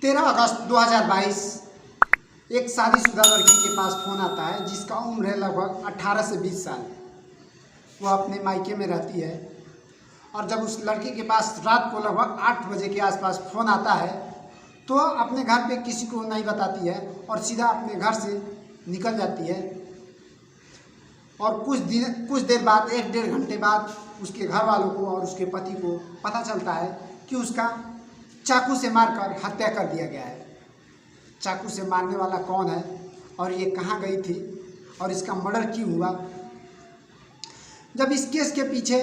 13 अगस्त 2022 एक शादीशुदा लड़की के पास फ़ोन आता है जिसका उम्र है लगभग 18 से 20 साल। वह अपने मायके में रहती है और जब उस लड़की के पास रात को लगभग 8 बजे के आसपास फ़ोन आता है तो अपने घर पे किसी को नहीं बताती है और सीधा अपने घर से निकल जाती है। और कुछ देर बाद, 1-1.5 घंटे बाद उसके घर वालों को और उसके पति को पता चलता है कि उसका चाकू से मारकर हत्या कर दिया गया है। चाकू से मारने वाला कौन है और ये कहाँ गई थी और इसका मर्डर क्यों हुआ। जब इस केस के पीछे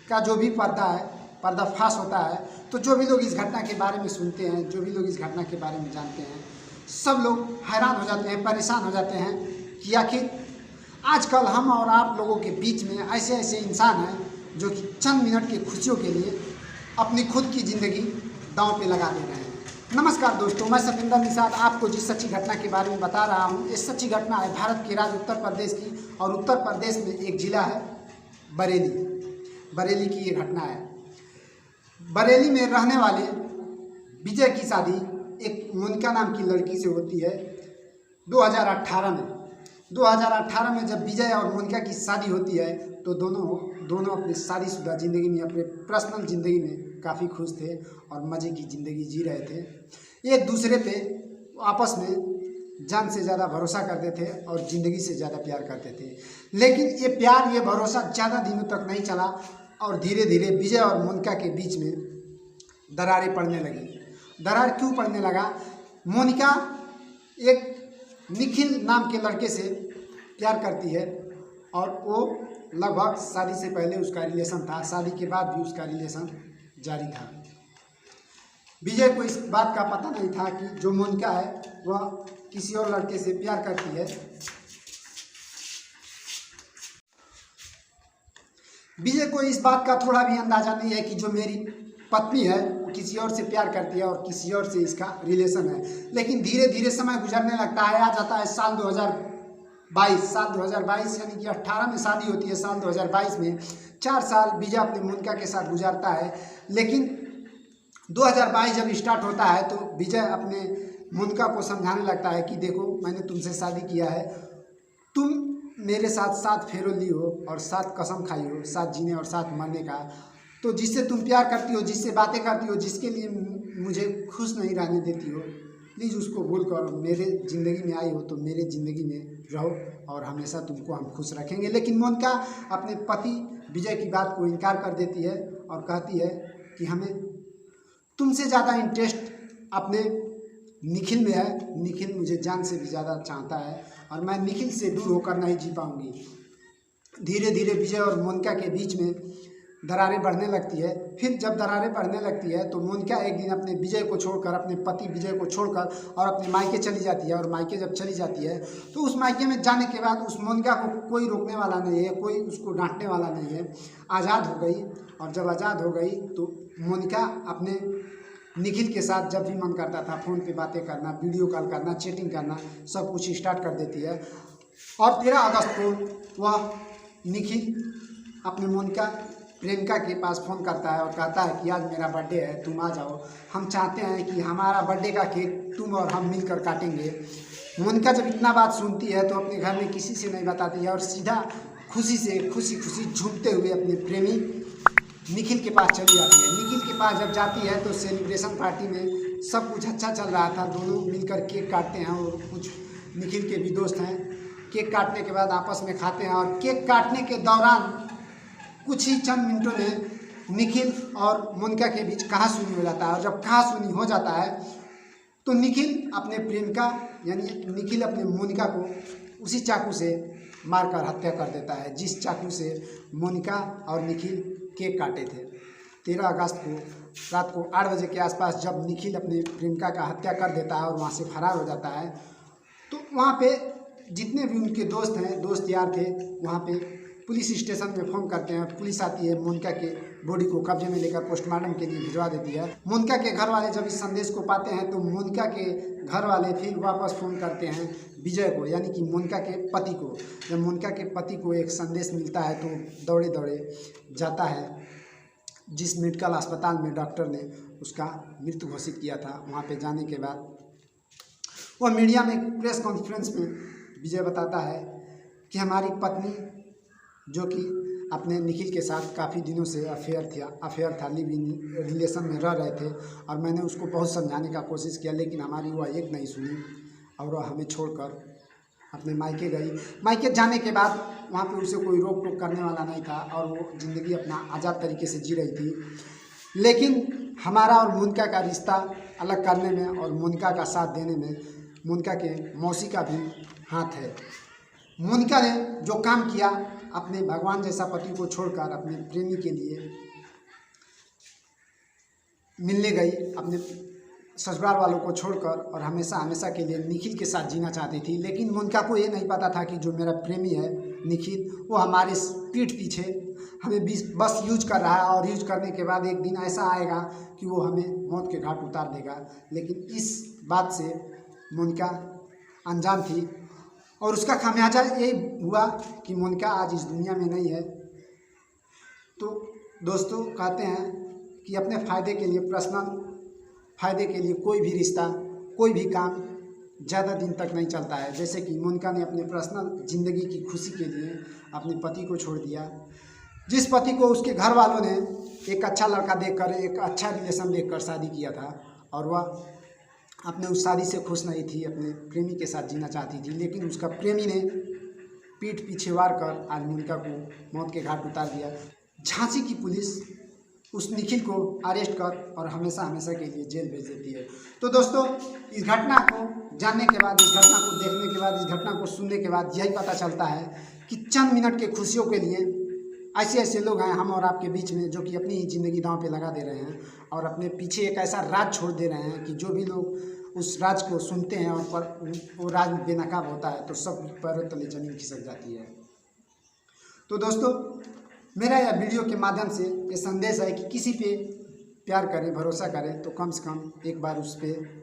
का जो भी पर्दाफाश होता है तो जो भी लोग इस घटना के बारे में सुनते हैं, जो भी लोग इस घटना के बारे में जानते हैं, सब लोग हैरान हो जाते हैं, परेशान हो जाते हैं कि आखिर आजकल हम और आप लोगों के बीच में ऐसे ऐसे इंसान हैं जो कि चंद मिनट की खुशियों के लिए अपनी खुद की ज़िंदगी दांव पे लगा दे रहे हैं। नमस्कार दोस्तों, मैं सतेंद्र निषाद आपको जिस सच्ची घटना के बारे में बता रहा हूं, ये सच्ची घटना है भारत के राज्य उत्तर प्रदेश की और उत्तर प्रदेश में एक ज़िला है बरेली की ये घटना है। बरेली में रहने वाले विजय की शादी एक मोनिका नाम की लड़की से होती है 2018 में। 2018 में जब विजय और मोनिका की शादी होती है तो दोनों अपनी शादीशुदा ज़िंदगी में, अपने पर्सनल ज़िंदगी में काफ़ी खुश थे और मज़े की ज़िंदगी जी रहे थे। एक दूसरे पे आपस में जान से ज़्यादा भरोसा करते थे और ज़िंदगी से ज़्यादा प्यार करते थे। लेकिन ये प्यार, ये भरोसा ज़्यादा दिनों तक नहीं चला और धीरे धीरे विजय और मोनिका के बीच में दरारें पड़ने लगी। दरार क्यों पड़ने लगा? मोनिका एक निखिल नाम के लड़के से प्यार करती है और वो लगभग शादी से पहले उसका रिलेशन था, शादी के बाद भी उसका रिलेशन जारी था। विजय को इस बात का पता नहीं था कि जो मोनिका है वह किसी और लड़के से प्यार करती है। विजय को इस बात का थोड़ा भी अंदाजा नहीं है कि जो मेरी पत्नी है वो किसी और से प्यार करती है और किसी और से इसका रिलेशन है। लेकिन धीरे धीरे समय गुजरने लगता है। आ जाता है साल 2022 यानी कि 18 में शादी होती है। साल 2022 में 4 साल विजय अपने मोनिका के साथ गुजारता है। लेकिन 2022 जब स्टार्ट होता है तो विजय अपने मोनिका को समझाने लगता है कि देखो, मैंने तुमसे शादी किया है, तुम मेरे साथ 7 फेरों ली हो और 7 कसम खाई हो, 7 जीने और 7 मरने का। तो जिससे तुम प्यार करती हो, जिससे बातें करती हो, जिसके लिए मुझे खुश नहीं रहने देती हो, प्लीज़ उसको भूल कर मेरे ज़िंदगी में आई हो तो मेरे ज़िंदगी में रहो और हमेशा तुमको हम खुश रखेंगे। लेकिन मोनिका अपने पति विजय की बात को इनकार कर देती है और कहती है कि हमें तुमसे ज़्यादा इंटरेस्ट अपने निखिल में है। निखिल मुझे जान से भी ज़्यादा चाहता है और मैं निखिल से दूर होकर नहीं जी पाऊँगी। धीरे धीरे विजय और मोनिका के बीच में दरारें बढ़ने लगती है। फिर जब दरारें बढ़ने लगती है तो मोनिका एक दिन अपने विजय को छोड़कर, अपने पति विजय को छोड़कर और अपने मायके चली जाती है। और मायके जब चली जाती है तो उस मायके में जाने के बाद उस मोनिका को कोई रोकने वाला नहीं है, कोई उसको डांटने वाला नहीं है। आज़ाद हो गई और जब आज़ाद हो गई तो मोनिका अपने निखिल के साथ जब भी मन करता था फ़ोन पे बातें करना, वीडियो कॉल करना, चैटिंग करना, सब कुछ स्टार्ट कर देती है। और 13 अगस्त को वह निखिल अपने मोनिका प्रियंका के पास फ़ोन करता है और कहता है कि आज मेरा बर्थडे है, तुम आ जाओ, हम चाहते हैं कि हमारा बर्थडे का केक तुम और हम मिलकर काटेंगे। मोनिका जब इतना बात सुनती है तो अपने घर में किसी से नहीं बताती है और सीधा खुशी झूमते हुए अपने प्रेमी निखिल के पास चली जाती है। निखिल के पास जब जाती है तो सेलिब्रेशन पार्टी में सब कुछ अच्छा चल रहा था, दोनों मिलकर केक काटते हैं और कुछ निखिल के भी दोस्त हैं। केक काटने के बाद आपस में खाते हैं और केक काटने के दौरान कुछ ही चंद मिनटों में निखिल और मोनिका के बीच कहासुनी हो जाता है। और जब कहासुनी हो जाता है तो निखिल अपने प्रियंका यानी निखिल अपने मोनिका को उसी चाकू से मारकर हत्या कर देता है जिस चाकू से मोनिका और निखिल केक काटे थे। 13 अगस्त को रात को 8 बजे के आसपास जब निखिल अपने प्रियंका का हत्या कर देता है और वहाँ से फरार हो जाता है तो वहाँ पे जितने भी उनके दोस्त यार थे वहाँ पे पुलिस स्टेशन में फ़ोन करते हैं। पुलिस आती है, मोनिका के बॉडी को कब्जे में लेकर पोस्टमार्टम के लिए भिजवा देती है। मोनिका के घर वाले जब इस संदेश को पाते हैं तो मोनिका के घर वाले फिर वापस फ़ोन करते हैं विजय को, यानी कि मोनिका के पति को। जब मोनिका के पति को एक संदेश मिलता है तो दौड़े दौड़े जाता है जिस मेडिकल अस्पताल में डॉक्टर ने उसका मृत्यु घोषित किया था। वहाँ पे जाने के बाद वह मीडिया में प्रेस कॉन्फ्रेंस में विजय बताता है कि हमारी पत्नी जो कि अपने निखिल के साथ काफ़ी दिनों से अफेयर था, लिव इन रिलेशन में रह रहे थे, और मैंने उसको बहुत समझाने का कोशिश किया, लेकिन हमारी वह एक नहीं सुनी और वह हमें छोड़कर अपने मायके गई। मायके जाने के बाद वहाँ पे उसे कोई रोक टोक करने वाला नहीं था और वो ज़िंदगी अपना आज़ाद तरीके से जी रही थी। लेकिन हमारा और मोनिका का रिश्ता अलग करने में और मोनिका का साथ देने में मोनिका के मौसी का भी हाथ है। मोनिका ने जो काम किया, अपने भगवान जैसा पति को छोड़कर अपने प्रेमी के लिए मिलने गई, अपने ससुराल वालों को छोड़कर, और हमेशा हमेशा के लिए निखिल के साथ जीना चाहती थी। लेकिन मोनिका को ये नहीं पता था कि जो मेरा प्रेमी है निखिल, वो हमारे पीठ पीछे हमें बस यूज कर रहा है, और यूज करने के बाद एक दिन ऐसा आएगा कि वो हमें मौत के घाट उतार देगा। लेकिन इस बात से मोनिका अनजान थी, और उसका खामियाजा ये हुआ कि मोनिका आज इस दुनिया में नहीं है। तो दोस्तों, कहते हैं कि अपने फ़ायदे के लिए, पर्सनल फ़ायदे के लिए कोई भी रिश्ता, कोई भी काम ज़्यादा दिन तक नहीं चलता है। जैसे कि मोनिका ने अपने पर्सनल ज़िंदगी की खुशी के लिए अपने पति को छोड़ दिया, जिस पति को उसके घर वालों ने एक अच्छा लड़का देखकर, एक अच्छा रिलेशन देखकर शादी किया था, और वह अपने उस शादी से खुश नहीं थी, अपने प्रेमी के साथ जीना चाहती थी। लेकिन उसका प्रेमी ने पीठ पीछे वार कर आज मोनिका को मौत के घाट उतार दिया। झांसी की पुलिस उस निखिल को अरेस्ट कर और हमेशा हमेशा के लिए जेल भेज देती है। तो दोस्तों, इस घटना को जानने के बाद, इस घटना को देखने के बाद, इस घटना को सुनने के बाद यही पता चलता है कि चंद मिनट के खुशियों के लिए ऐसे ऐसे लोग हैं हम और आपके बीच में, जो कि अपनी ही ज़िंदगी दांव पे लगा दे रहे हैं और अपने पीछे एक ऐसा राज छोड़ दे रहे हैं कि जो भी लोग उस राज को सुनते हैं और पर वो राज बेनकाब होता है तो सब पैरों तले ज़मीन खिसक जाती है। तो दोस्तों, मेरा यह वीडियो के माध्यम से ये संदेश है कि किसी पे प्यार करें, भरोसा करें तो कम से कम एक बार उस पर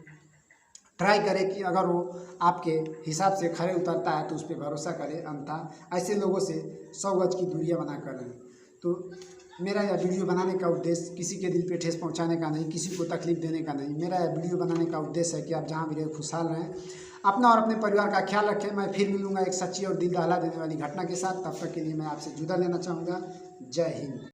ट्राई करें कि अगर वो आपके हिसाब से खरे उतरता है तो उस पर भरोसा करें, अन्यथा ऐसे लोगों से 100 गज की दूरियां बना कर रहें। तो मेरा यह वीडियो बनाने का उद्देश्य किसी के दिल पे ठेस पहुंचाने का नहीं, किसी को तकलीफ देने का नहीं। मेरा यह वीडियो बनाने का उद्देश्य है कि आप जहां भी रहें खुशहाल रहें, अपना और अपने परिवार का ख्याल रखें। मैं फिर मिलूंगा एक सच्ची और दिल दहला देने वाली घटना के साथ। तब तक के लिए मैं आपसे जुदा लेना चाहूँगा। जय हिंद।